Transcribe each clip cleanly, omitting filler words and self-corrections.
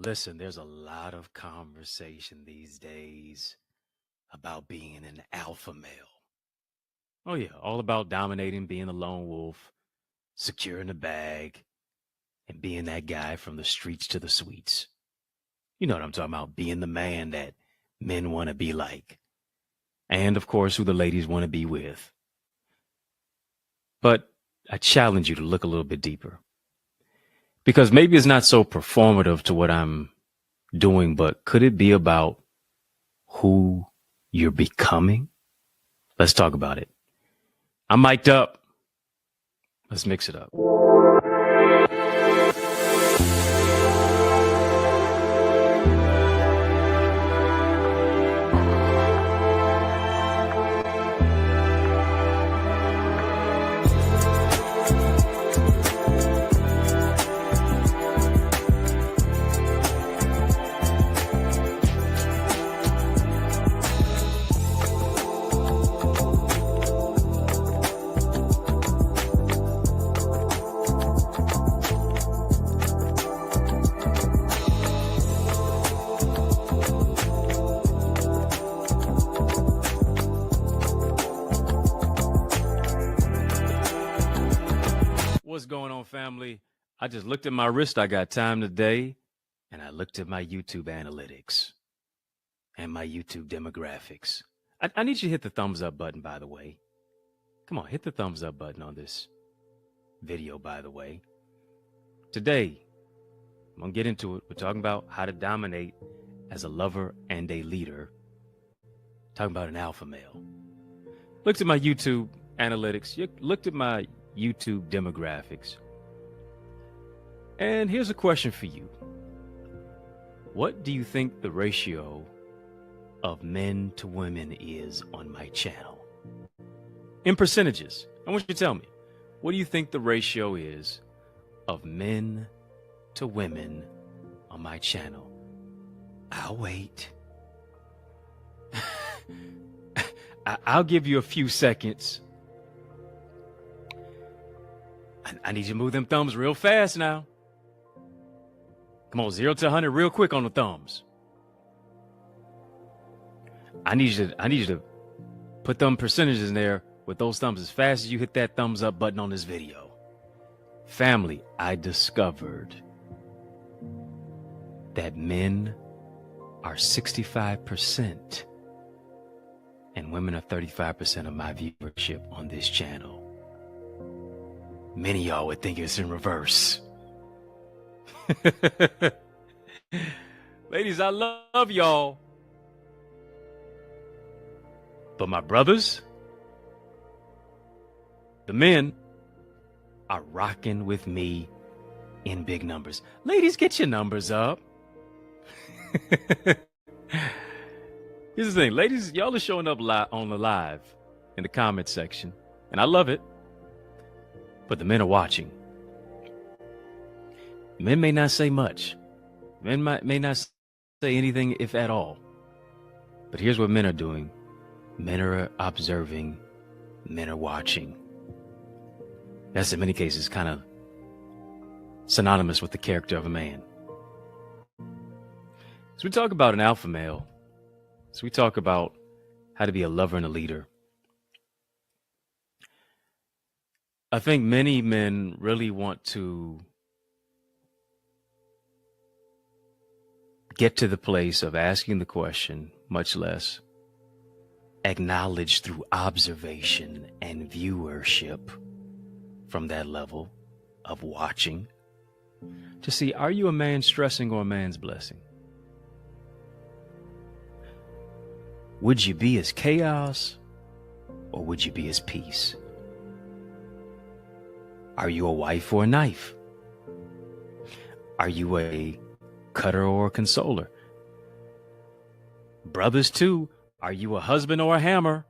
Listen, there's a lot of conversation these days about being an alpha male. Oh, yeah, all about dominating, being a lone wolf, securing the bag, and being that guy from the streets to the suites. You know what I'm talking about, being the man that men want to be like. And of course, who the ladies want to be with. But I challenge you to look a little bit deeper. Because maybe it's not so performative to what I'm doing, but could it be about who you're becoming? Let's talk about it. I'm mic'd up. Let's mix it up. What's going on, family? I just looked at my wrist. I got time today, and I looked at my YouTube analytics and my YouTube demographics. I need you to hit the thumbs up button, by the way. Come on, hit the thumbs up button on this video, by the way. Today, I'm going to get into it. We're talking about how to dominate as a lover and a leader. Talking about an alpha male. Looked at my YouTube analytics. Looked at my YouTube demographics. And here's a question for you. What do you think the ratio of men to women is on my channel? In percentages. I want you to tell me. What do you think the ratio is of men to women on my channel? I'll wait. I'll give you a few seconds. I need you to move them thumbs real fast now. Come on, 0 to 100 real quick on the thumbs. I need you to put them percentages in there with those thumbs as fast as you hit that thumbs up button on this video. Family, I discovered that men are 65% and women are 35% of my viewership on this channel. Many of y'all would think it's in reverse. Ladies, I love y'all. But my brothers, the men, are rocking with me in big numbers. Ladies, get your numbers up. Here's the thing. Ladies, y'all are showing up on the live in the comment section. And I love it. But the men are watching. Men may not say much. Men may not say anything, if at all. But here's what men are doing. Men are observing. Men are watching. That's in many cases kind of synonymous with the character of a man. So we talk about an alpha male. So we talk about how to be a lover and a leader. I think many men really want to get to the place of asking the question, much less acknowledge through observation and viewership from that level of watching to see, are you a man's stressing or a man's blessing? Would you be his chaos or would you be his peace? Are you a wife or a knife? Are you a cutter or a consoler? Brothers too, are you a husband or a hammer?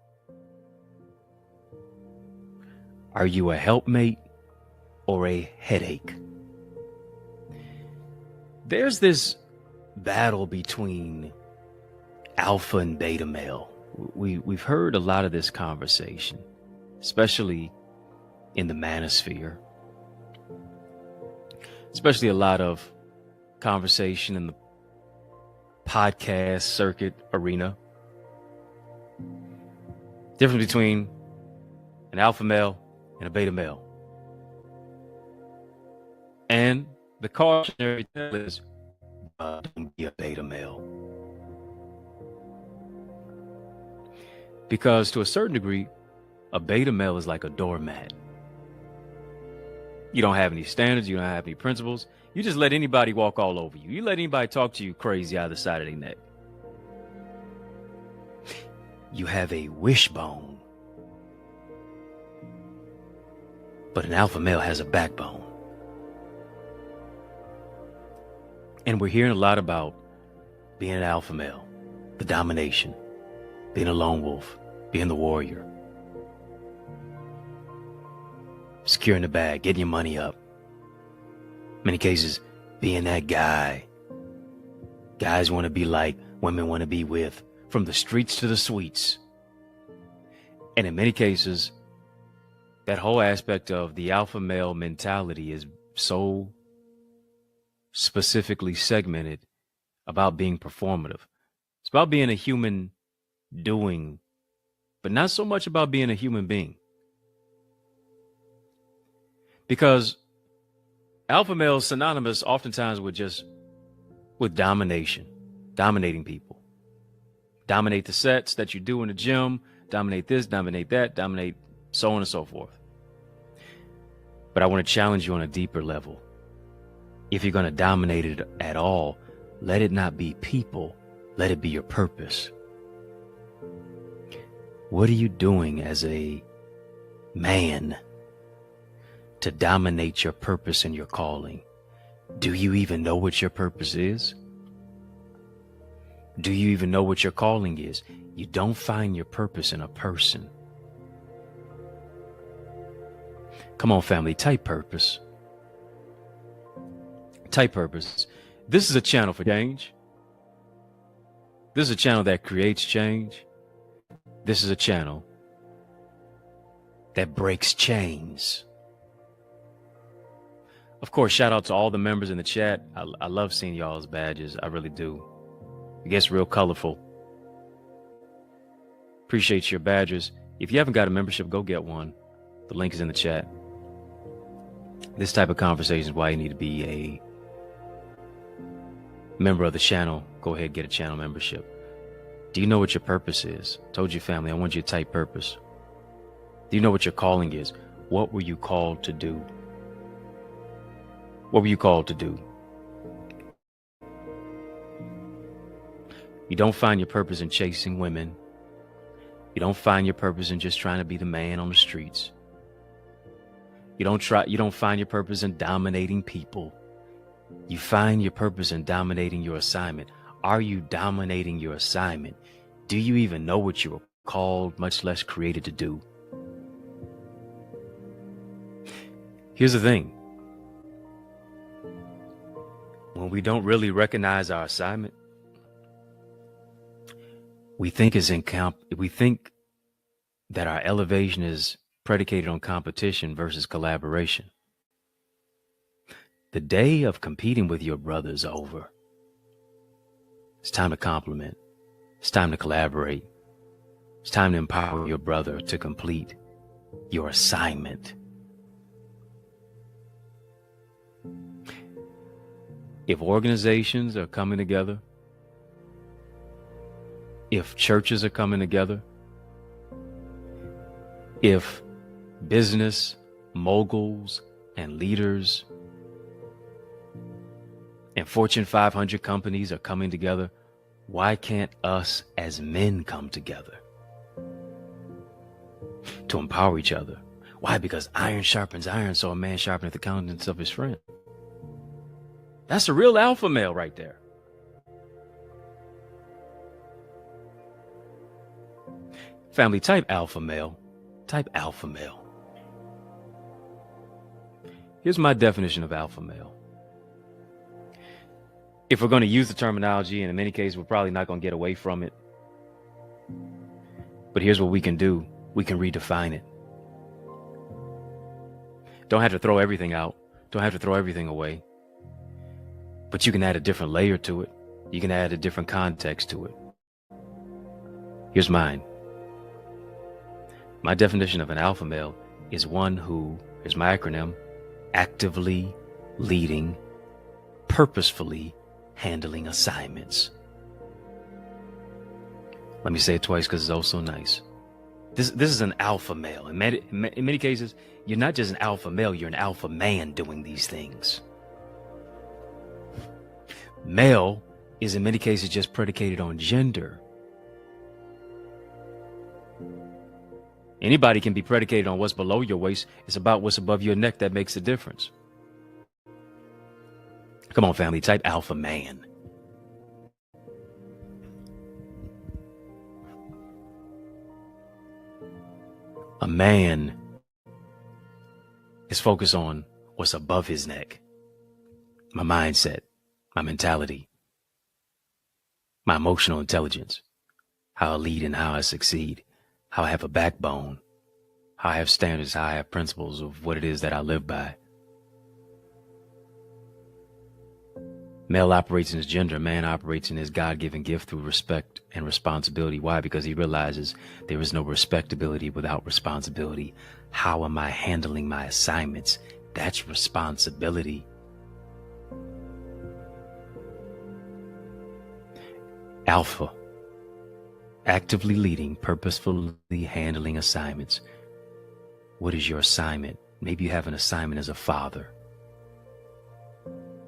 Are you a helpmate or a headache? There's this battle between alpha and beta male. We've heard a lot of this conversation, especially in the manosphere, especially a lot of conversation in the podcast circuit arena. Difference between an alpha male and a beta male. And the cautionary tale is, don't be a beta male. Because to a certain degree, a beta male is like a doormat. You don't have any standards. You don't have any principles. You just let anybody walk all over you. You let anybody talk to you crazy out of the side of their neck. You have a wishbone. But an alpha male has a backbone. And we're hearing a lot about being an alpha male, the domination, being a lone wolf, being the warrior, securing the bag, getting your money up. In many cases, being that guy. Guys want to be like, women want to be with, from the streets to the suites. And in many cases, that whole aspect of the alpha male mentality is so specifically segmented about being performative. It's about being a human doing, but not so much about being a human being. Because alpha male is synonymous oftentimes with domination, dominating people. Dominate the sets that you do in the gym, dominate this, dominate that, dominate so on and so forth. But I want to challenge you on a deeper level. If you're going to dominate it at all, let it not be people, let it be your purpose. What are you doing as a man to dominate your purpose and your calling? Do you even know what your purpose is? Do you even know what your calling is? You don't find your purpose in a person. Come on, family, type purpose. Type purpose. This is a channel for change. This is a channel that creates change. This is a channel that breaks chains. Of course, shout out to all the members in the chat. I love seeing y'all's badges. I really do. It gets real colorful. Appreciate your badges. If you haven't got a membership, go get one. The link is in the chat. This type of conversation is why you need to be a member of the channel. Go ahead, get a channel membership. Do you know what your purpose is? Told you, family, I want you to type purpose. Do you know what your calling is? What were you called to do? What were you called to do? You don't find your purpose in chasing women. You don't find your purpose in just trying to be the man on the streets. You don't find your purpose in dominating people. You find your purpose in dominating your assignment. Are you dominating your assignment? Do you even know what you were called, much less created to do? Here's the thing. When we don't really recognize our assignment, we think that our elevation is predicated on competition versus collaboration. The day of competing with your brother is over. It's time to compliment. It's time to collaborate. It's time to empower your brother to complete your assignment. If organizations are coming together, if churches are coming together, if business moguls and leaders and Fortune 500 companies are coming together, why can't us as men come together to empower each other? Why? Because iron sharpens iron, so a man sharpeneth the countenance of his friend. That's a real alpha male right there. Family, type alpha male. Type alpha male. Here's my definition of alpha male. If we're going to use the terminology, and in many cases, we're probably not going to get away from it. But here's what we can do. We can redefine it. Don't have to throw everything out. Don't have to throw everything away. but you can add a different layer to it. You can add a different context to it. Here's mine. My definition of an alpha male is one who, here's my acronym, actively leading, purposefully handling assignments. Let me say it twice because it's oh so nice. This is an alpha male. In many cases, you're not just an alpha male, you're an alpha man doing these things. Male is in many cases just predicated on gender. Anybody can be predicated on what's below your waist. It's about what's above your neck that makes a difference. Come on, family, type alpha man. A man is focused on what's above his neck. My mindset, my mentality, my emotional intelligence, how I lead and how I succeed, how I have a backbone, how I have standards, how I have principles of what it is that I live by. Male operates in his gender, man operates in his God-given gift through respect and responsibility. Why? Because he realizes there is no respectability without responsibility. How am I handling my assignments? That's responsibility. Alpha, actively leading, purposefully handling assignments. What is your assignment? Maybe you have an assignment as a father.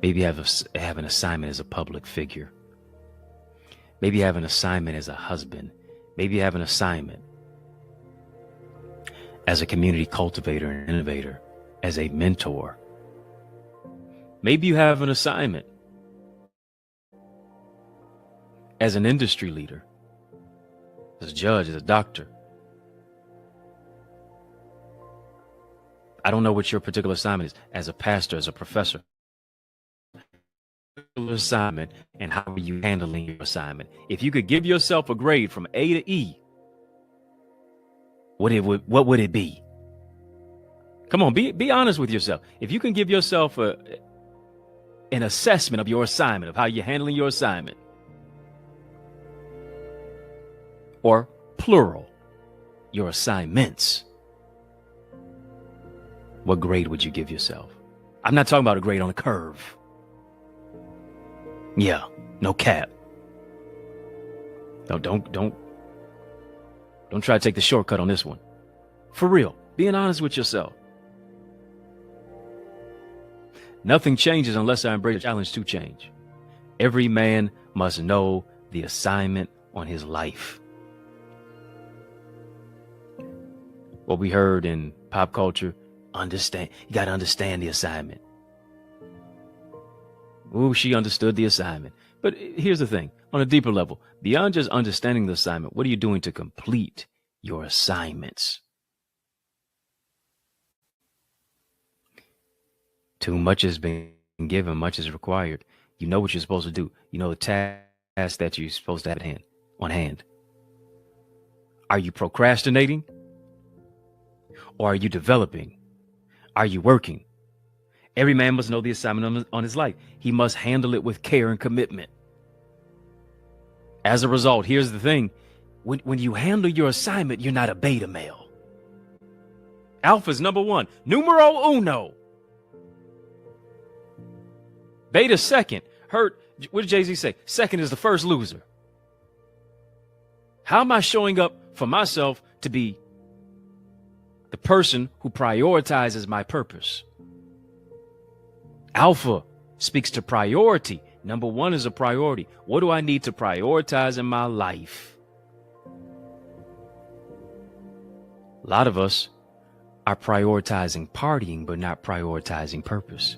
Maybe you have an assignment as a public figure. Maybe you have an assignment as a husband. Maybe you have an assignment as a community cultivator and innovator, as a mentor. Maybe you have an assignment as an industry leader, as a judge, as a doctor. I don't know what your particular assignment is, as a pastor, as a professor. Assignment, and how are you handling your assignment? If you could give yourself a grade from A to E, what would it be? Come on, be honest with yourself. If you can give yourself an assessment of your assignment, of how you're handling your assignment, or plural, your assignments, what grade would you give yourself? I'm not talking about a grade on a curve. Yeah, no cap. No, don't try to take the shortcut on this one. For real, being honest with yourself. Nothing changes unless I embrace the challenge to change. Every man must know the assignment on his life. What we heard in pop culture, you got to understand the assignment. Ooh, she understood the assignment. But here's the thing, on a deeper level, beyond just understanding the assignment, what are you doing to complete your assignments? Too much has been given, much is required. You know what you're supposed to do. You know the task that you're supposed to have on hand. Are you procrastinating? Or are you developing? Are you working? Every man must know the assignment on his life. He must handle it with care and commitment. As a result, here's the thing. When you handle your assignment, you're not a beta male. Alpha's number one. Numero uno. Beta's second. What did Jay-Z say? Second is the first loser. How am I showing up for myself to be the person who prioritizes my purpose? Alpha speaks to priority. Number one is a priority. What do I need to prioritize in my life? A lot of us are prioritizing partying, but not prioritizing purpose.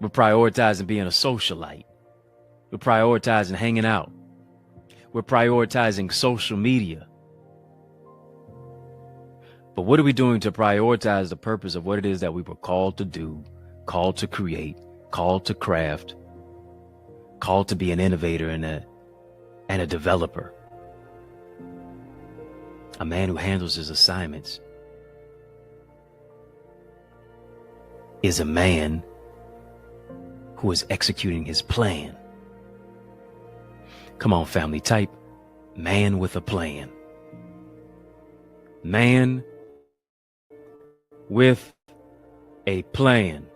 We're prioritizing being a socialite. We're prioritizing hanging out. We're prioritizing social media. But what are we doing to prioritize the purpose of what it is that we were called to do, called to create, called to craft, called to be an innovator and a developer? A man who handles his assignments is a man who is executing his plan. Come on, family, type man with a plan. Man with a plan.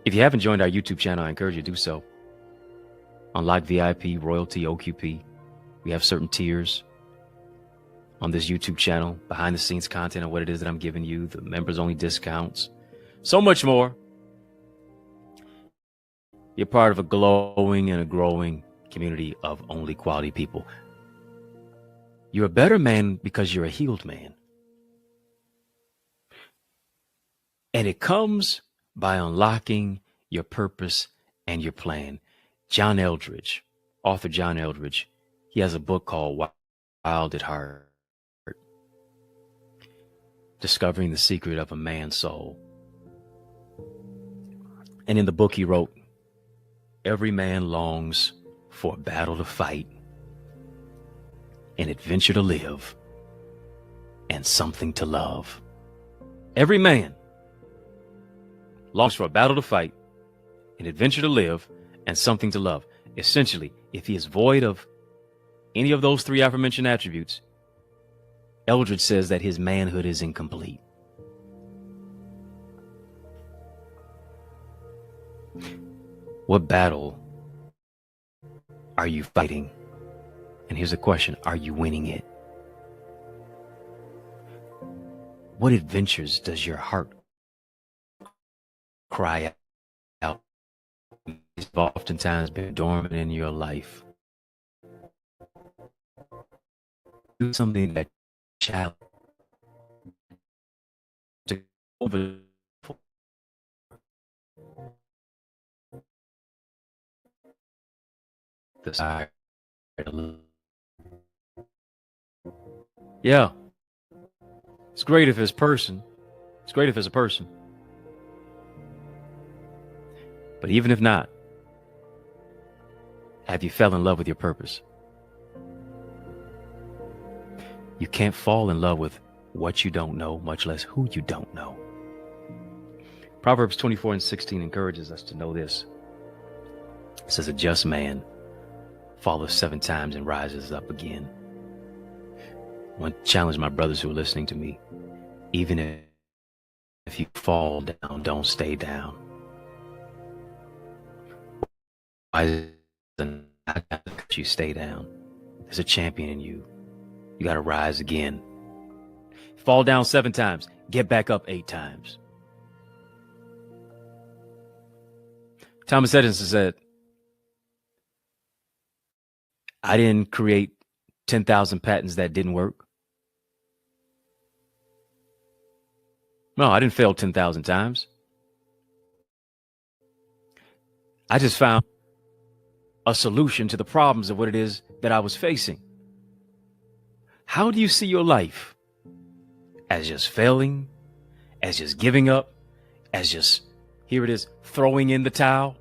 If you haven't joined our YouTube channel, I encourage you to do so. Unlock VIP, Royalty, OQP. We have certain tiers on this YouTube channel, behind the scenes content of what it is that I'm giving you, the members only discounts, so much more. You're part of a glowing and a growing community of only quality people. You're a better man because you're a healed man. And it comes by unlocking your purpose and your plan. John Eldridge, author John Eldridge, he has a book called Wild at Heart, Discovering the Secret of a Man's Soul. And in the book he wrote, every man longs for a battle to fight, an adventure to live, and something to love. Every man longs for a battle to fight, an adventure to live, and something to love. Essentially, if he is void of any of those three aforementioned attributes, Eldridge says that his manhood is incomplete. What battle are you fighting? And here's a question, are you winning it? What adventures does your heart cry out? It's oftentimes been dormant in your life. Do something that challenge to over the desire to live. Yeah, it's great if it's person. It's great if it's a person. But even if not, have you fell in love with your purpose? You can't fall in love with what you don't know, much less who you don't know. Proverbs 24:16 encourages us to know this. It says, a just man falleth 7 times and rises up again. I want to challenge my brothers who are listening to me. Even if you fall down, don't stay down. Why is it not that you stay down? There's a champion in you. You got to rise again. Fall down 7 times. Get back up 8 times. Thomas Edison said, I didn't create 10,000 patents that didn't work. No, I didn't fail 10,000 times. I just found a solution to the problems of what it is that I was facing. How do you see your life? As just failing, as just giving up, as just, here it is, throwing in the towel?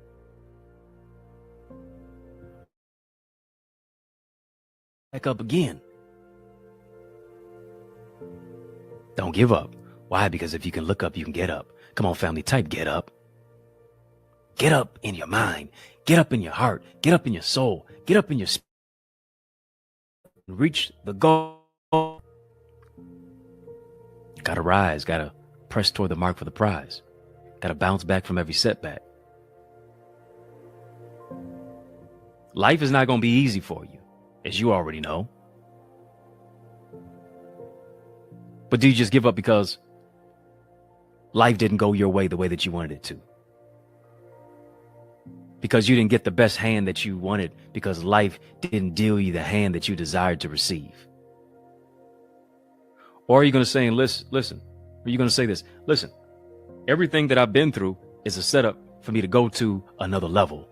Back up again. Don't give up. Why? Because if you can look up, you can get up. Come on, family, type get up. Get up in your mind. Get up in your heart. Get up in your soul. Get up in your spirit. Reach the goal. Gotta rise. Gotta press toward the mark for the prize. Gotta bounce back from every setback. Life is not going to be easy for you, as you already know. But do you just give up because life didn't go your way the way that you wanted it to? Because you didn't get the best hand that you wanted, because life didn't deal you the hand that you desired to receive? Or are you going to say, listen, are you going to say this? Listen, everything that I've been through is a setup for me to go to another level.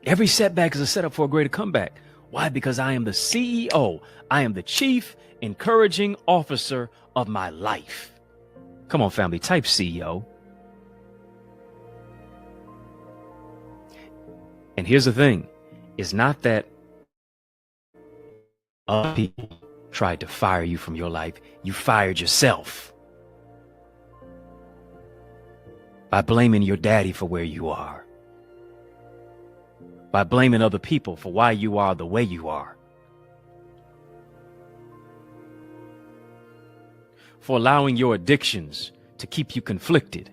Every setback is a setup for a greater comeback. Why? Because I am the CEO. I am the chief encouraging officer of my life. Come on, family, type CEO. And here's the thing. It's not that other people tried to fire you from your life. You fired yourself. by blaming your daddy for where you are, by blaming other people for why you are the way you are, for allowing your addictions to keep you conflicted,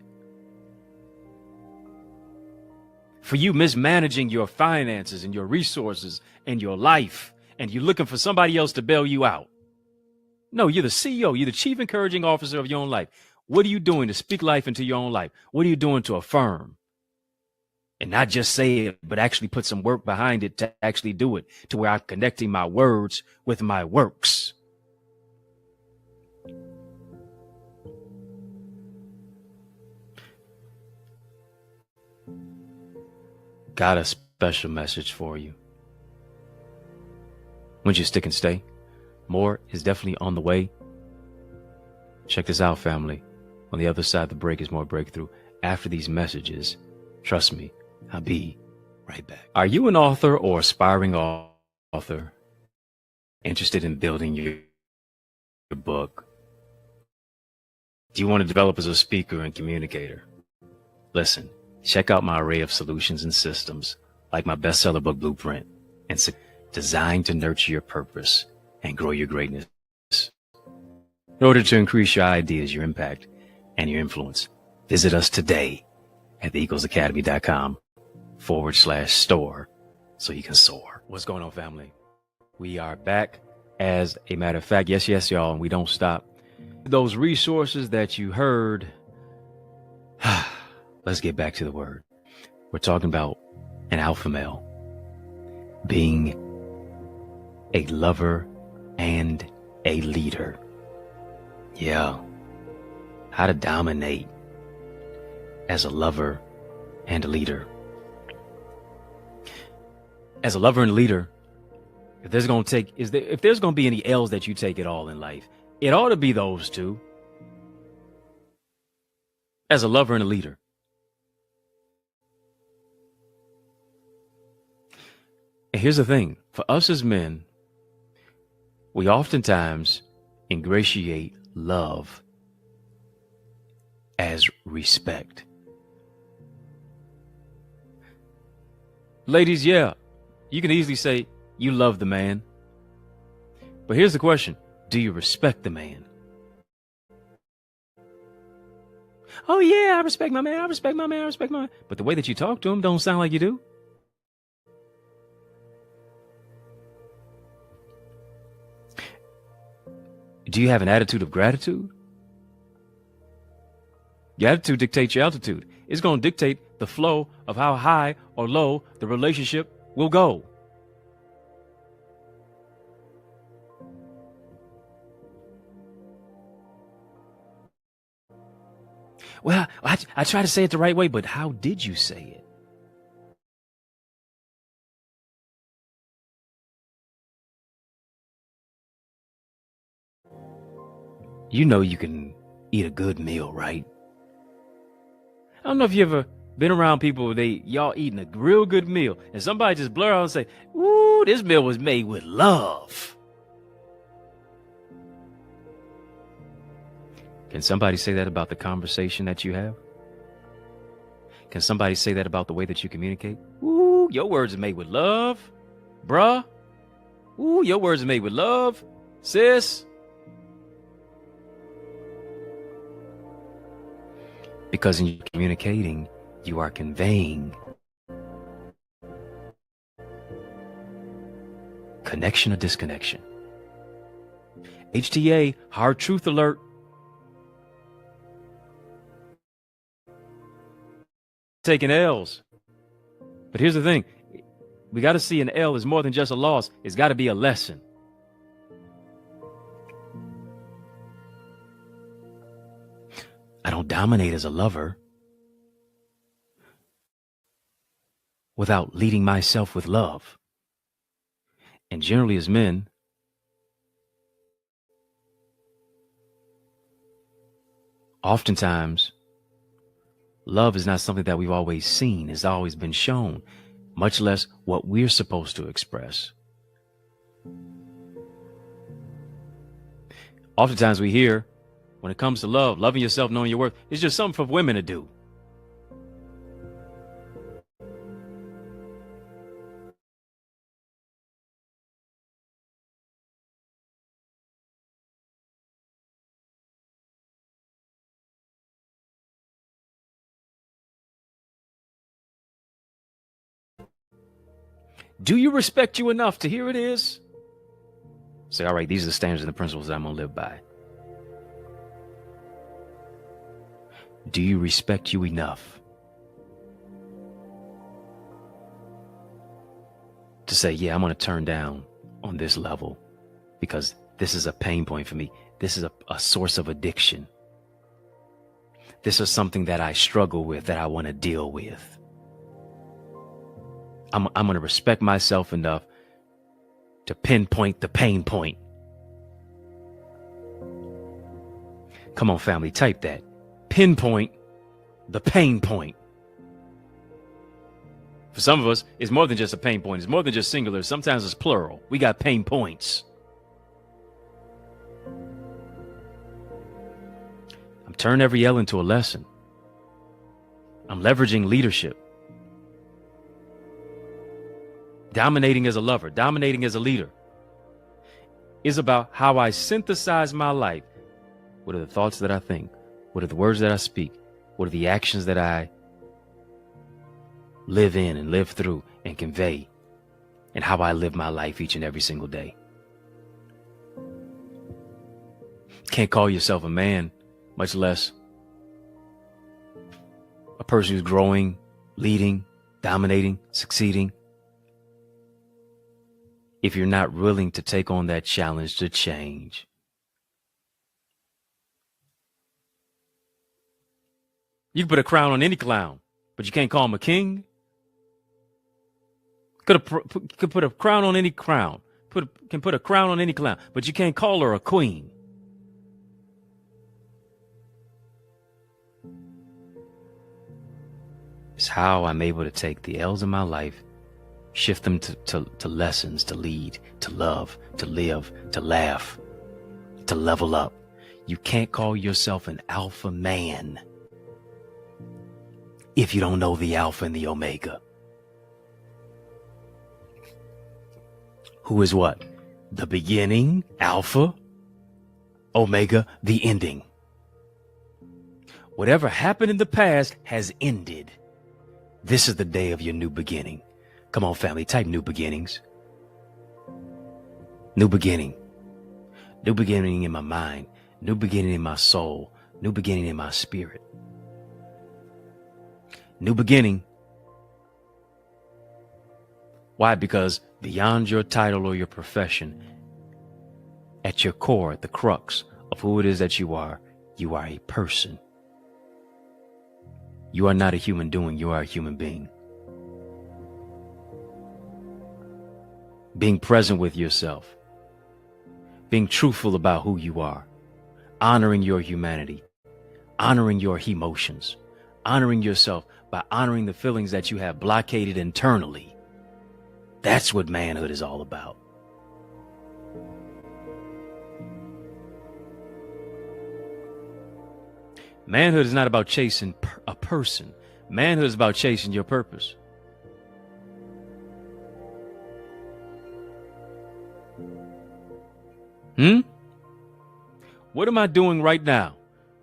for you mismanaging your finances and your resources and your life, and you're looking for somebody else to bail you out. No, you're the CEO. You're the chief encouraging officer of your own life. What are you doing to speak life into your own life? What are you doing to affirm? And not just say it, but actually put some work behind it to actually do it, to where I'm connecting my words with my works. Got a special message for you. Wouldn't you stick and stay? More is definitely on the way. Check this out, family. On the other side of the break is more breakthrough. After these messages, trust me, I'll be right back. Are you an author or aspiring author interested in building your book? Do you want to develop as a speaker and communicator? Listen, check out my array of solutions and systems, like my bestseller book blueprint, and designed to nurture your purpose and grow your greatness. In order to increase your ideas, your impact, and your influence, visit us today at theeaglesacademy.com/store so you can soar. What's going on, family? We are back. As a matter of fact, yes, y'all, and we don't stop. Those resources that you heard, let's get back to the word. We're talking about an alpha male being a lover and a leader. Yeah. How to dominate as a lover and a leader. As a lover and leader, if there's going to be any L's that you take at all in life, it ought to be those two. As a lover and a leader. And here's the thing, for us as men, we oftentimes ingratiate love as respect. Ladies, yeah, you can easily say you love the man. But here's the question. Do you respect the man? Oh yeah, I respect my man. I respect my man. I respect my man. But the way that you talk to him don't sound like you do. Do you have an attitude of gratitude? Your attitude dictates your altitude. It's going to dictate the flow of how high or low the relationship will go. Well, I try to say it the right way, but how did you say it? You know you can eat a good meal, right? I don't know if you ever been around people, y'all eating a real good meal, and somebody just blur out and say, ooh, this meal was made with love. Can somebody say that about the conversation that you have? Can somebody say that about the way that you communicate? Ooh, your words are made with love, bruh. Ooh, your words are made with love, sis. Because in communicating, you are conveying connection or disconnection. HTA, hard truth alert. Taking L's. But here's the thing. We got to see an L as more than just a loss. It's got to be a lesson. I don't dominate as a lover without leading myself with love. And generally as men, oftentimes, love is not something that we've always seen, it's always been shown, much less what we're supposed to express. Oftentimes we hear, when it comes to love, loving yourself, knowing your worth, it's just something for women to do. Do you respect you enough to here it is? Say, all right, these are the standards and the principles that I'm going to live by. Do you respect you enough to say, yeah, I'm going to turn down on this level because this is a pain point for me. This is a source of addiction. This is something that I struggle with, that I want to deal with. I'm going to respect myself enough to pinpoint the pain point. Come on, family, type that. Pinpoint the pain point. For some of us, it's more than just a pain point. It's more than just singular. Sometimes it's plural. We got pain points. I'm turning every L into a lesson. I'm leveraging leadership. Dominating as a lover, dominating as a leader is about how I synthesize my life. What are the thoughts that I think? What are the words that I speak? What are the actions that I live in and live through and convey? And how I live my life each and every single day. Can't call yourself a man, much less a person who's growing, leading, dominating, succeeding, if you're not willing to take on that challenge to change. You can put a crown on any clown, but you can't call him a king. Could put a crown on any crown. Can put a crown on any clown, but you can't call her a queen. It's how I'm able to take the L's in my life, shift them to lessons, to lead, to love, to live, to laugh, to level up. You can't call yourself an alpha man if you don't know the alpha and the omega. Who is what? The beginning, alpha, omega, the ending. Whatever happened in the past has ended. This is the day of your new beginning. Come on, family, type new beginnings. New beginning. New beginning in my mind. New beginning in my soul. New beginning in my spirit. New beginning. Why? Because beyond your title or your profession, at your core, at the crux of who it is that you are a person. You are not a human doing, you are a human being. Being present with yourself. Being truthful about who you are. Honoring your humanity. Honoring your emotions. Honoring yourself by honoring the feelings that you have blockaded internally. That's what manhood is all about. Manhood is not about chasing a person. Manhood is about chasing your purpose. What am I doing right now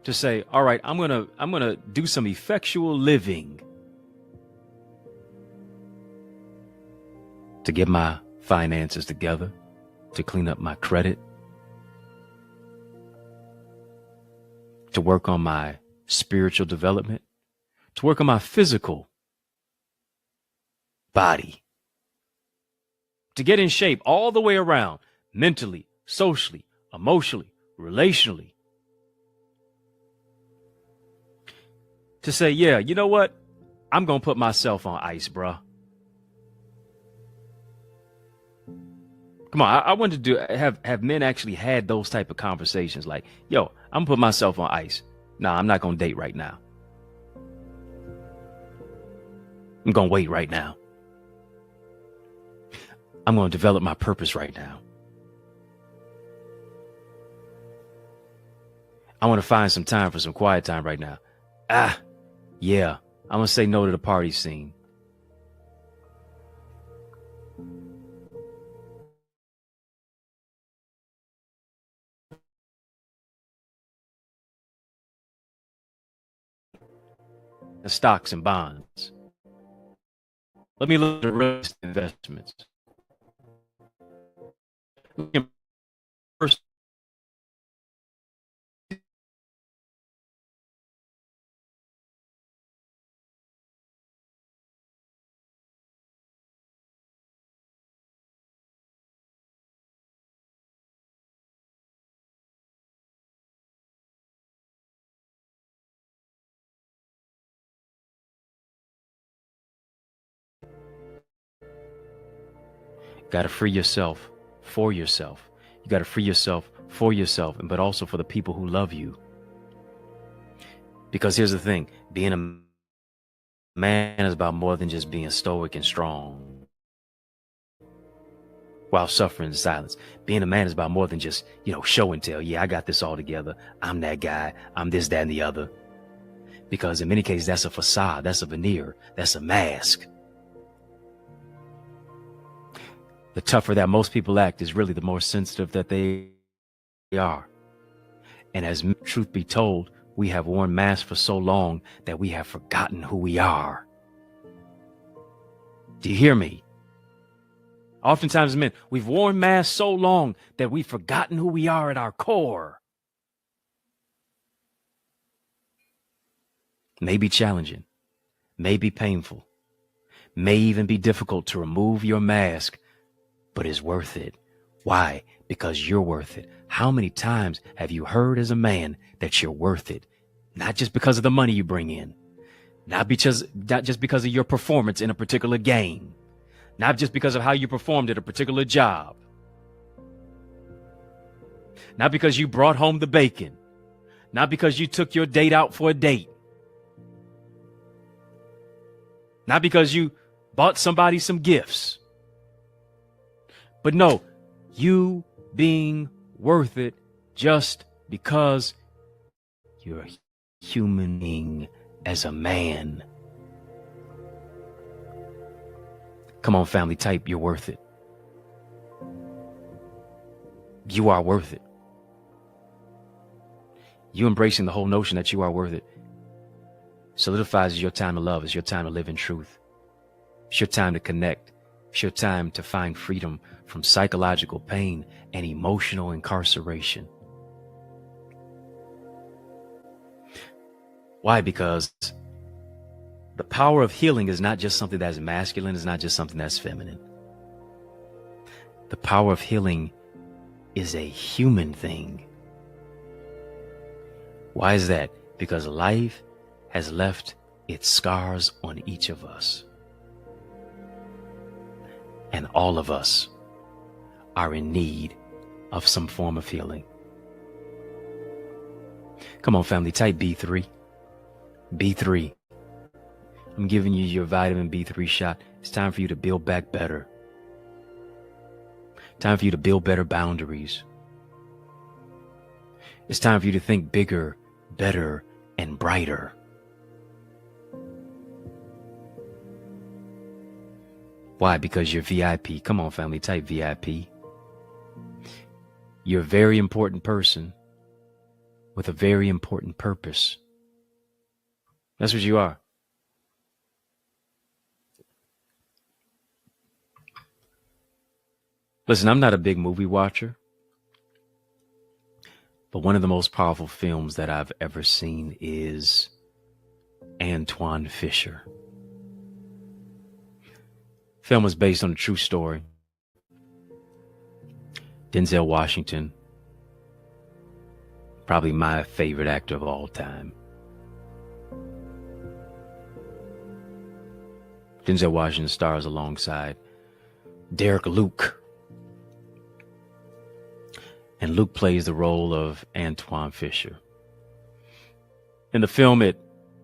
to say, all right, I'm gonna do some effectual living to get my finances together, to clean up my credit, to work on my spiritual development, to work on my physical body, to get in shape all the way around, mentally, socially, emotionally, relationally. To say, yeah, you know what? I'm going to put myself on ice, bruh. Come on, I wanted to have men actually had those type of conversations like, yo, I'm going to put myself on ice. Nah, I'm not going to date right now. I'm going to wait right now. I'm going to develop my purpose right now. I want to find some time for some quiet time right now. Yeah, I'm going to say no to the party scene. The stocks and bonds. Let me look at the real estate investments. First, got to free yourself for yourself. You got to free yourself for yourself, but also for the people who love you. Because here's the thing, being a man is about more than just being stoic and strong while suffering in silence. Being a man is about more than just, show and tell. Yeah, I got this all together. I'm that guy. I'm this, that, and the other. Because in many cases, that's a facade. That's a veneer. That's a mask. The tougher that most people act is really the more sensitive that they are. And as truth be told, we have worn masks for so long that we have forgotten who we are. Do you hear me? Oftentimes, men, we've worn masks so long that we've forgotten who we are at our core. May be challenging, may be painful, may even be difficult to remove your mask, but it's worth it. Why? Because you're worth it. How many times have you heard as a man that you're worth it? Not just because of the money you bring in, not just because of your performance in a particular game, not just because of how you performed at a particular job, not because you brought home the bacon, not because you took your date out for a date, not because you bought somebody some gifts. But no, you being worth it just because you're a human being as a man. Come on, family, type, you're worth it. You are worth it. You embracing the whole notion that you are worth it solidifies your time to love. It's your time to live in truth. It's your time to connect. It's your time to find freedom from psychological pain and emotional incarceration. Why? Because the power of healing is not just something that's masculine. It's not just something that's feminine. The power of healing is a human thing. Why is that? Because life has left its scars on each of us. And all of us are in need of some form of healing. Come on, family, type B3. B3. I'm giving you your vitamin B3 shot. It's time for you to build back better. Time for you to build better boundaries. It's time for you to think bigger, better, and brighter. Why? Because you're VIP. Come on, family, type VIP. You're a very important person with a very important purpose. That's what you are. Listen, I'm not a big movie watcher, but one of the most powerful films that I've ever seen is Antoine Fisher. Film was based on a true story. Denzel Washington, probably my favorite actor of all time. Denzel Washington stars alongside Derek Luke. And Luke plays the role of Antoine Fisher. In the film, it,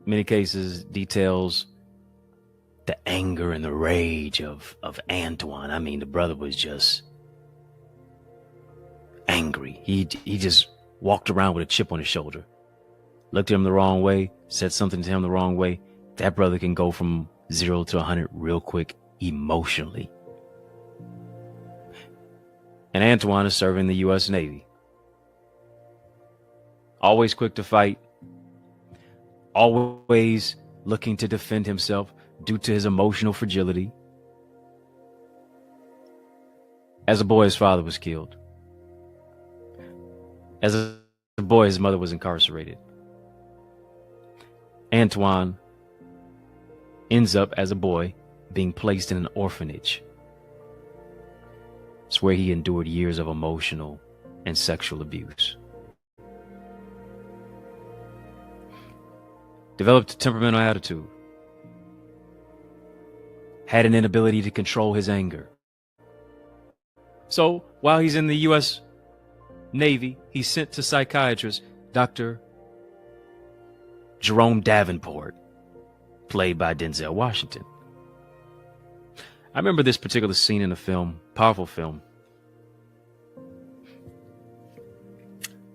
in many cases, details the anger and the rage of Antoine. I mean, the brother was just angry. He just walked around with a chip on his shoulder. Looked at him the wrong way, said something to him the wrong way. That brother can go from 0 to 100 real quick emotionally. And Antoine is serving the U.S. Navy. Always quick to fight. Always looking to defend himself due to his emotional fragility. As a boy, his father was killed. As a boy, his mother was incarcerated. Antoine ends up, as a boy, being placed in an orphanage. It's where he endured years of emotional and sexual abuse. Developed a temperamental attitude. Had an inability to control his anger. So while he's in the U.S. Navy, he's sent to psychiatrist Dr. Jerome Davenport, played by Denzel Washington. I remember this particular scene in the film, powerful film.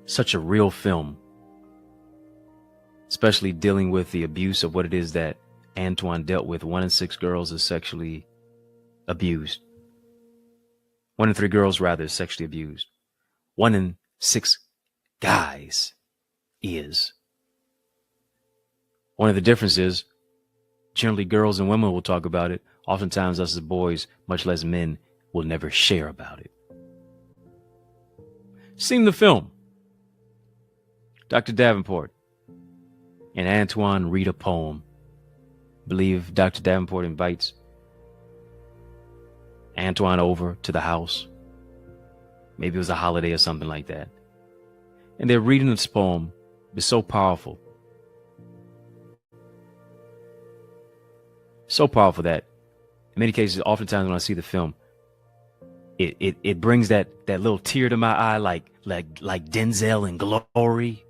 Such a real film, especially dealing with the abuse of what it is that Antoine dealt with. 1 in 6 girls is sexually abused. 1 in 3 girls, rather, is sexually abused. 1 in 6 guys is. One of the differences, generally girls and women will talk about it. Oftentimes us as boys, much less men, will never share about it. Seen the film. Dr. Davenport and Antoine read a poem. I believe Dr. Davenport invites Antoine over to the house. Maybe it was a holiday or something like that. And they're reading this poem. It's so powerful. So powerful that in many cases, oftentimes when I see the film, it brings that little tear to my eye, like Denzel in Glory.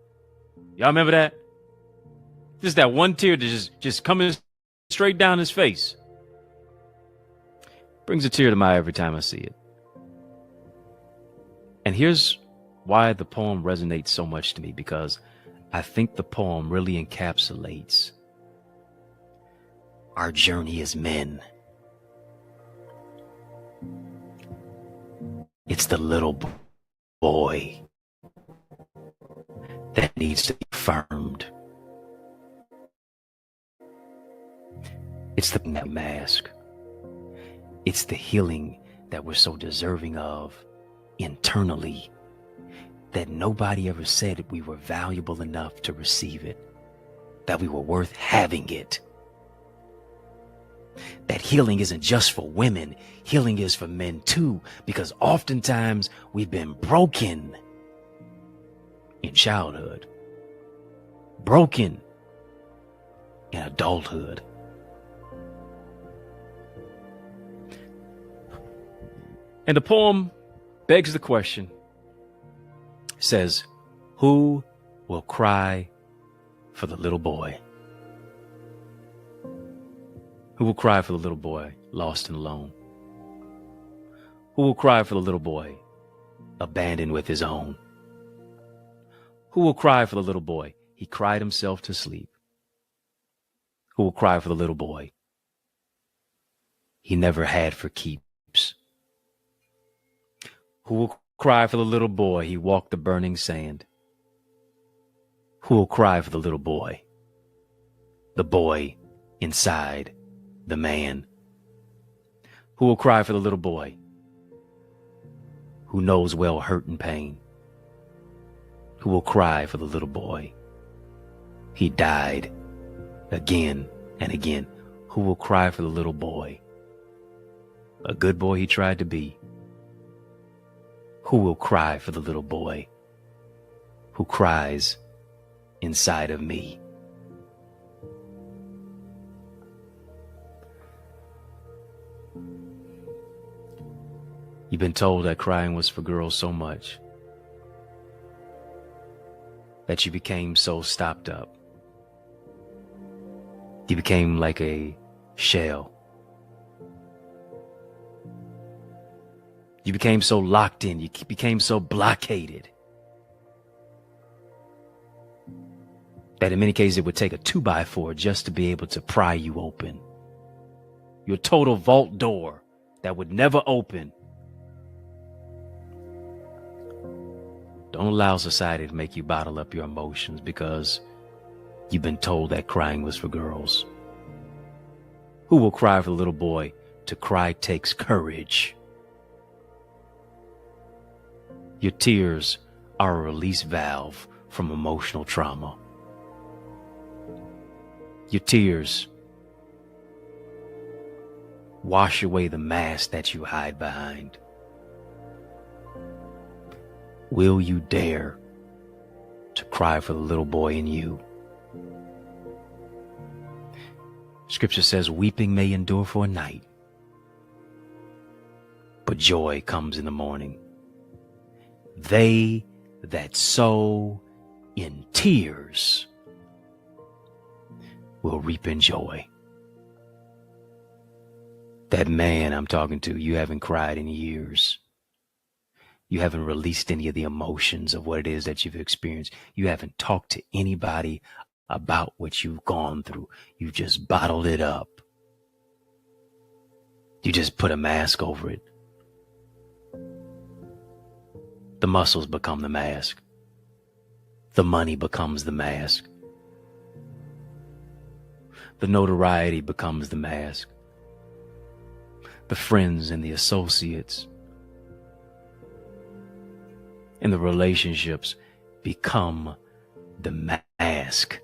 Y'all remember that? Just that one tear that just coming straight down his face. Brings a tear to my eye every time I see it. And here's why the poem resonates so much to me, because I think the poem really encapsulates our journey as men. It's the little boy that needs to be affirmed. It's the mask. It's the healing that we're so deserving of internally, that nobody ever said we were valuable enough to receive it, that we were worth having it. That healing isn't just for women, healing is for men too, because oftentimes we've been broken in childhood, broken in adulthood. And the poem begs the question, says, who will cry for the little boy? Who will cry for the little boy lost and alone? Who will cry for the little boy abandoned with his own? Who will cry for the little boy? He cried himself to sleep. Who will cry for the little boy he never had for keeps? Who will cry for the little boy he walked the burning sand? Who will cry for the little boy inside the man? Who will cry for the little boy who knows well hurt and pain? Who will cry for the little boy he died again and again? Who will cry for the little boy, a good boy he tried to be? Who will cry for the little boy who cries inside of me? You've been told that crying was for girls so much that you became so stopped up. You became like a shell. You became so locked in. You became so blockaded that in many cases it would take a 2x4 just to be able to pry you open. Your total vault door that would never open. Don't allow society to make you bottle up your emotions because you've been told that crying was for girls. Who will cry for the little boy? To cry takes courage. Your tears are a release valve from emotional trauma. Your tears wash away the mask that you hide behind. Will you dare to cry for the little boy in you? Scripture says, weeping may endure for a night, but joy comes in the morning. They that sow in tears will reap in joy. That man I'm talking to, you haven't cried in years. You haven't released any of the emotions of what it is that you've experienced. You haven't talked to anybody about what you've gone through. You've just bottled it up. You just put a mask over it. The muscles become the mask. The money becomes the mask. The notoriety becomes the mask. The friends and the associates and the relationships become the mask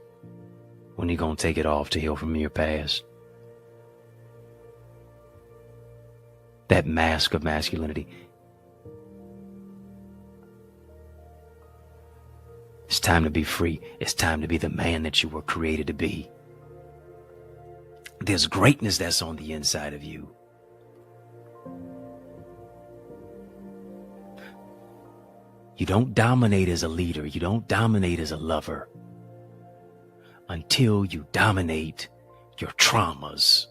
when you're going to take it off to heal from your past. That mask of masculinity. It's time to be free. It's time to be the man that you were created to be. There's greatness that's on the inside of you. You don't dominate as a leader. You don't dominate as a lover until you dominate your traumas.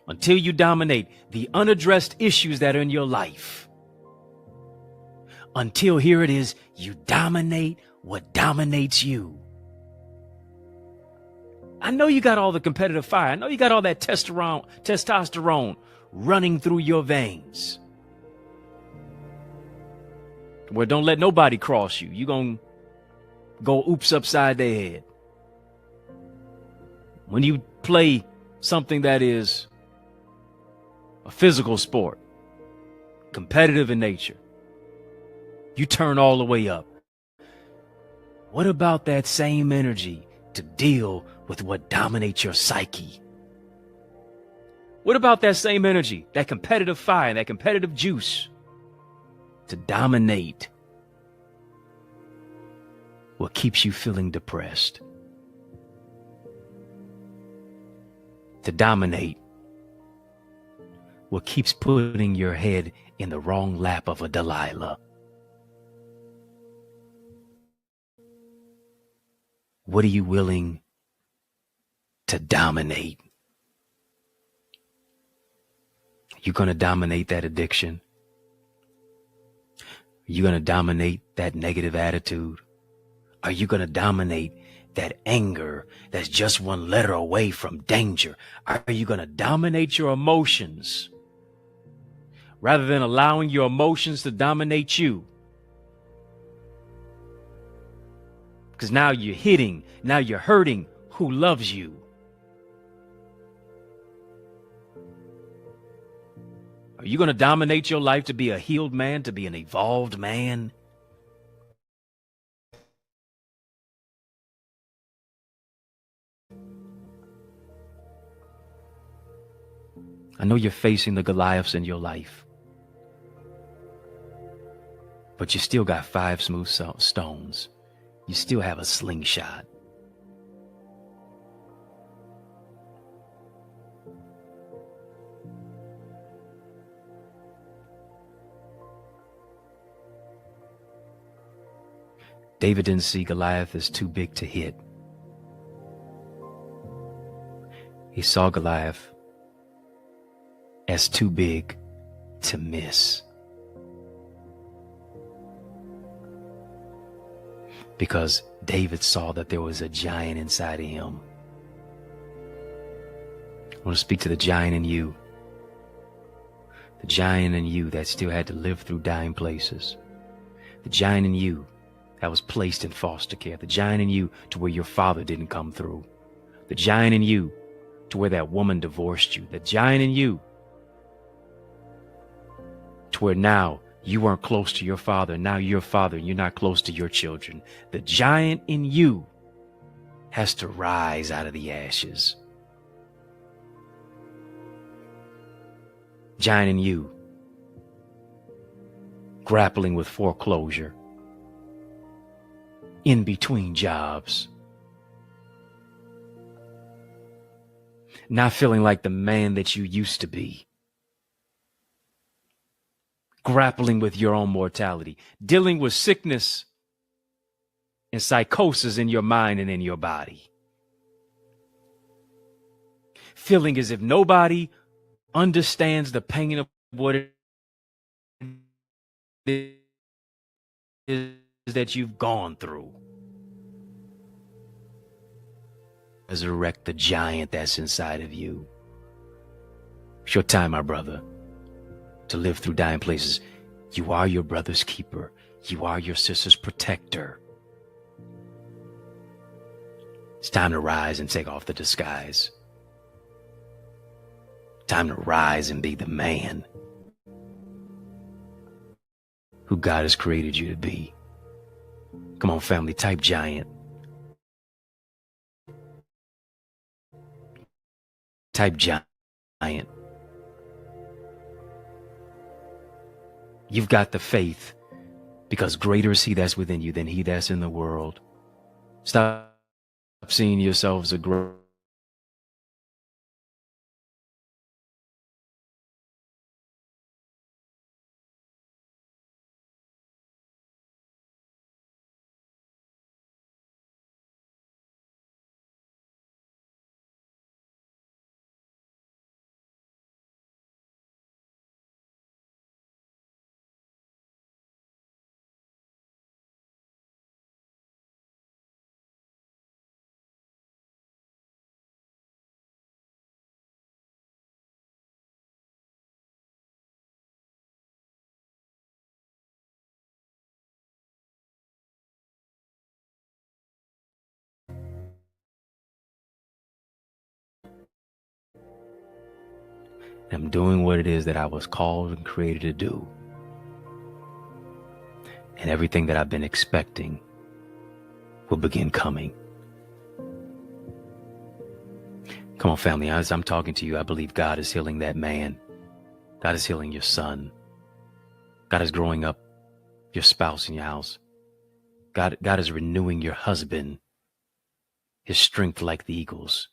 Until you dominate the unaddressed issues that are in your life. Until, here it is, you dominate what dominates you. I know you got all the competitive fire. I know you got all that testosterone running through your veins. Well, don't let nobody cross you. You're going to go oops upside their head. When you play something that is a physical sport, competitive in nature, you turn all the way up. What about that same energy to deal with what dominates your psyche? What about that same energy, that competitive fire, that competitive juice to dominate what keeps you feeling depressed? To dominate what keeps putting your head in the wrong lap of a Delilah? What are you willing to dominate? You're going to dominate that addiction? Are you going to dominate that negative attitude? Are you going to dominate that anger that's just one letter away from danger? Are you going to dominate your emotions rather than allowing your emotions to dominate you? Because now you're hitting, now you're hurting who loves you. Are you going to dominate your life to be a healed man, to be an evolved man? I know you're facing the Goliaths in your life, but you still got 5 smooth stones. You still have a slingshot. David didn't see Goliath as too big to hit. He saw Goliath as too big to miss. Because David saw that there was a giant inside of him. I want to speak to the giant in you. The giant in you that still had to live through dying places. The giant in you that was placed in foster care. The giant in you to where your father didn't come through. The giant in you to where that woman divorced you. The giant in you to where now You weren't close to your father. Now you're a father and you're not close to your children. The giant in you has to rise out of the ashes. Giant in you, grappling with foreclosure, in between jobs, not feeling like the man that you used to be, grappling with your own mortality, dealing with sickness and psychosis in your mind and in your body, feeling as if nobody understands the pain of what it is that you've gone through. Resurrect the giant that's inside of you. It's your time, my brother, to live through dying places. You are your brother's keeper. You are your sister's protector. It's time to rise and take off the disguise. Time to rise and be the man who God has created you to be. Come on, family, type giant. Type giant. You've got the faith because greater is he that's within you than he that's in the world. Stop seeing yourselves a great I'm doing what it is that I was called and created to do. And everything that I've been expecting will begin coming. Come on, family, as I'm talking to you, I believe God is healing that man. God is healing your son. God is growing up your spouse in your house. God is renewing your husband, his strength like the eagles.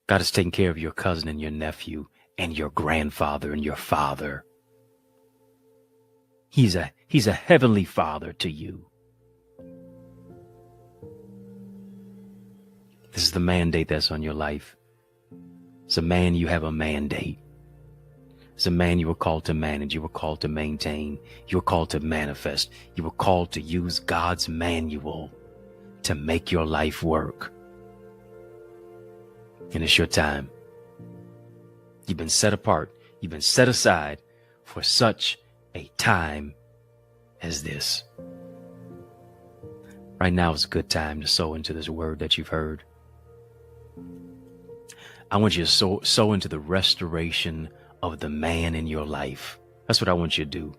God is taking care of your cousin and your nephew and your grandfather and your father. He's a heavenly father to you. This is the mandate that's on your life. As a man, you have a mandate. As a man, you were called to manage. You were called to maintain. You were called to manifest. You were called to use God's manual to make your life work. And it's your time. You've been set apart. You've been set aside for such a time as this. Right now is a good time to sow into this word that you've heard. I want you to sow into the restoration of the man in your life. That's what I want you to do.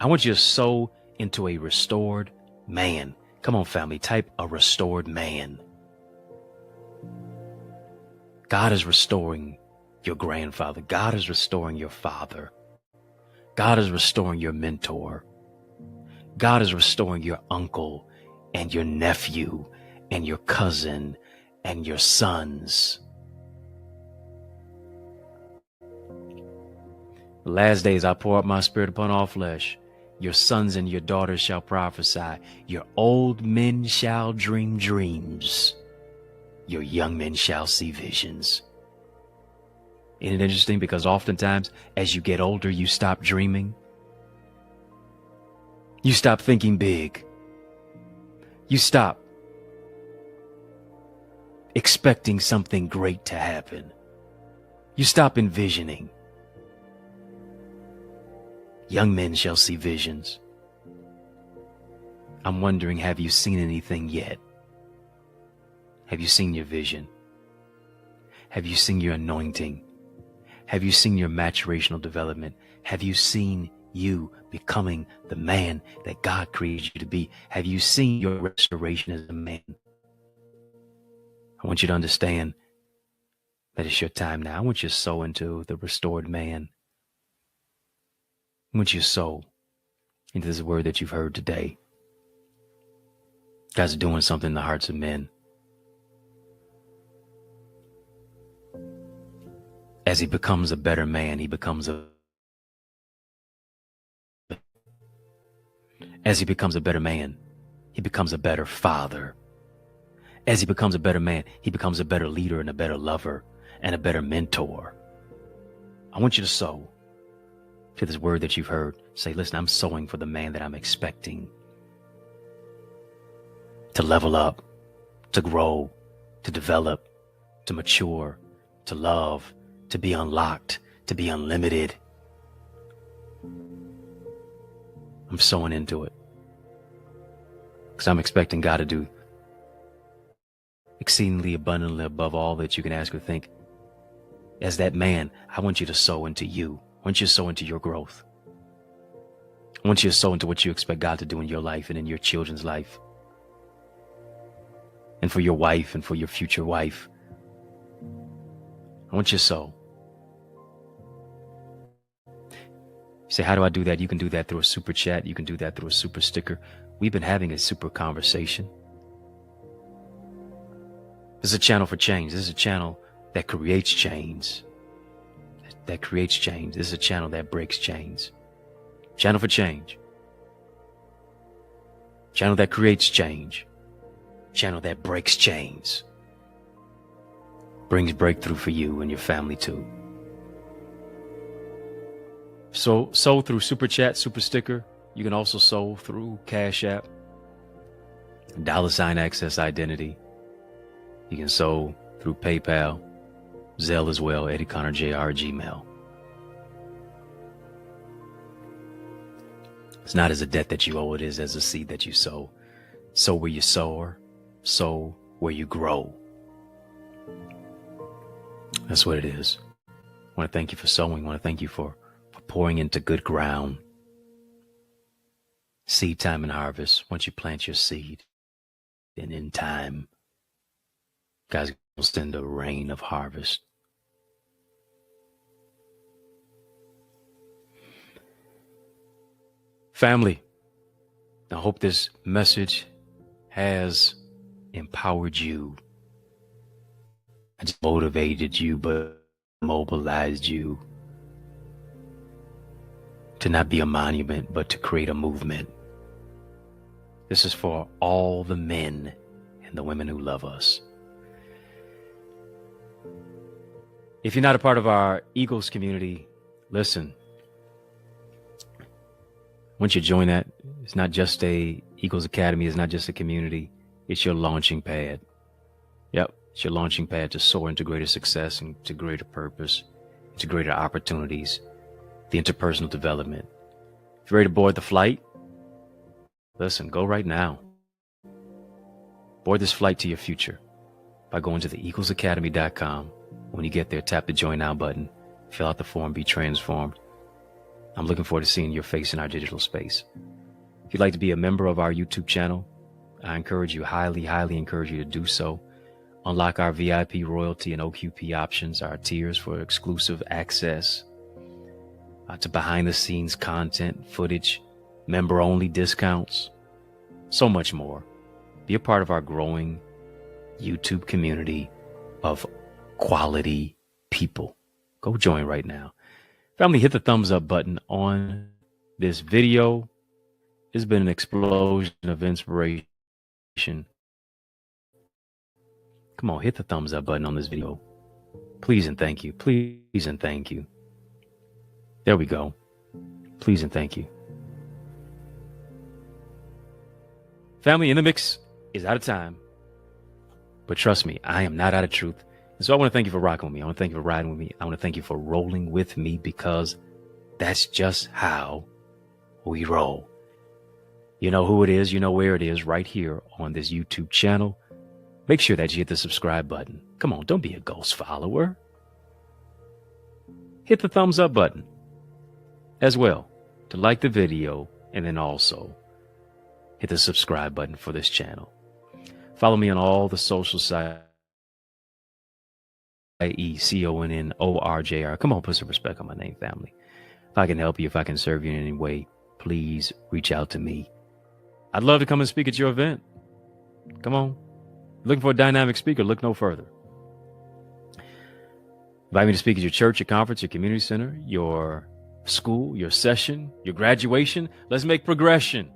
I want you to sow into a restored man. Come on, family, type a restored man. God is restoring your grandfather. God is restoring your father. God is restoring your mentor. God is restoring your uncle and your nephew and your cousin and your sons. The last days I pour out my spirit upon all flesh. Your sons and your daughters shall prophesy. Your old men shall dream dreams. Your young men shall see visions. Isn't it interesting? Because oftentimes as you get older, you stop dreaming. You stop thinking big. You stop expecting something great to happen. You stop envisioning. Young men shall see visions. I'm wondering, have you seen anything yet? Have you seen your vision? Have you seen your anointing? Have you seen your maturational development? Have you seen you becoming the man that God created you to be? Have you seen your restoration as a man? I want you to understand that it's your time now. I want you to sow into the restored man. I want you to sow into this word that you've heard today. God's doing something in the hearts of men. As he becomes a better man, As he becomes a better man, he becomes a better father. As he becomes a better man, he becomes a better leader and a better lover and a better mentor. I want you to sow to this word that you've heard. Say, listen, I'm sowing for the man that I'm expecting to level up, to grow, to develop, to mature, to love, to be unlocked, to be unlimited. I'm sowing into it because I'm expecting God to do exceedingly abundantly above all that you can ask or think. As that man, I want you to sow into you. I want you to sow into your growth. I want you to sow into what you expect God to do in your life and in your children's life. And for your wife and for your future wife. I want you to sow. You say, how do I do that? You can do that through a super chat. You can do that through a super sticker. We've been having a super conversation. This is a channel for change. This is a channel that creates chains. That creates change. This is a channel that breaks chains. Channel for change. Channel that creates change. Channel that breaks chains. Brings breakthrough for you and your family too. So sow through super chat, super sticker. You can also sow through Cash App, $Access Identity. You can sow through PayPal, Zelle as well, EddieConnorJr, Gmail. It's not as a debt that you owe, it is as a seed that you sow. Sow where you soar, sow where you grow. That's what it is. I want to thank you for sowing. I want to thank you for pouring into good ground. Seed time and harvest. Once you plant your seed, and in time, God's going to send a rain of harvest. Family, I hope this message has empowered you. I just motivated you, but mobilized you to not be a monument, but to create a movement. This is for all the men and the women who love us. If you're not a part of our Eagles community, listen. Once you join that, it's not just a Eagles Academy, it's not just a community, it's your launching pad. Yep, it's your launching pad to soar into greater success and to greater purpose, to greater opportunities, the interpersonal development. If you're ready to board the flight, listen, go right now. Board this flight to your future by going to theeaglesacademy.com. When you get there, tap the Join Now button, fill out the form, be transformed. I'm looking forward to seeing your face in our digital space. If you'd like to be a member of our YouTube channel, I encourage you, highly encourage you to do so. Unlock our VIP royalty and OQP options, our tiers for exclusive access to behind the scenes content, footage, member only discounts, so much more. Be a part of our growing YouTube community of quality people. Go join right now. Family, hit the thumbs up button on this video. It's been an explosion of inspiration. Come on, hit the thumbs up button on this video. Please and thank you. Please and thank you. There we go. Please and thank you. Family, In the Mix is out of time. But trust me, I am not out of truth. And so I want to thank you for rocking with me. I want to thank you for riding with me. I want to thank you for rolling with me, because that's just how we roll. You know who it is. You know where it is, right here on this YouTube channel. Make sure that you hit the subscribe button. Come on, don't be a ghost follower. hit the thumbs up button as well to like the video, and then also hit the subscribe button for this channel. Follow me on all the social sites. EddieConnorJr. Come on, put some respect on my name, family. If I can help you, if I can serve you in any way, please reach out to me. I'd love to come and speak at your event. Come on. Looking for a dynamic speaker? Look no further. Invite me to speak at your church, your conference, your community center, your school, your session, your graduation. Let's make progression.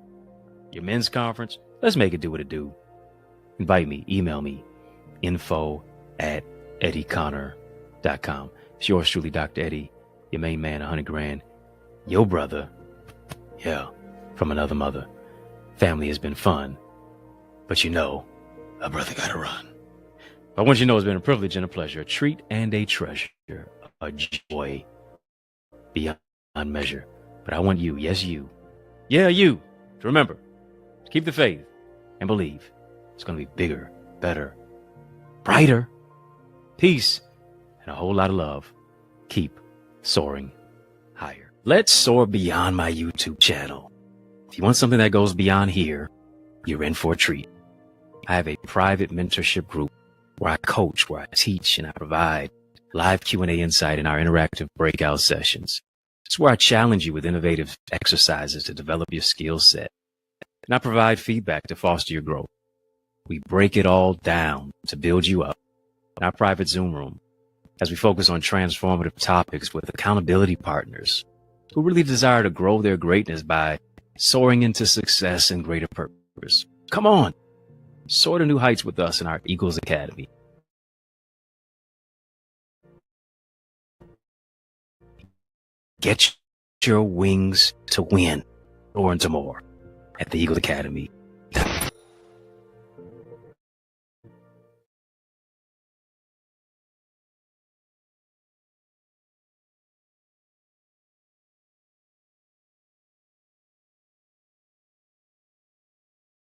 Your men's conference. Let's make it do what it do. Invite me. Email me. info@EddieConnor.com. It's yours truly, Dr. Eddie, your main man, 100 grand. Your brother. Yeah, from another mother. Family has been fun, but you know, a brother gotta run. I want you to know it's been a privilege and a pleasure, a treat and a treasure, a joy beyond measure. But I want you, yes, you, yeah, you, to remember, to keep the faith and believe it's going to be bigger, better, brighter, peace, and a whole lot of love. Keep soaring higher. Let's soar beyond my YouTube channel. If you want something that goes beyond here, you're in for a treat. I have a private mentorship group where I coach, where I teach, and I provide live Q&A insight in our interactive breakout sessions. It's where I challenge you with innovative exercises to develop your skill set, and I provide feedback to foster your growth. We break it all down to build you up in our private Zoom room as we focus on transformative topics with accountability partners who really desire to grow their greatness by soaring into success and greater purpose. Come on, soar to new heights with us in our Eagles Academy. Get your wings to win, soar into more at the Eagles Academy.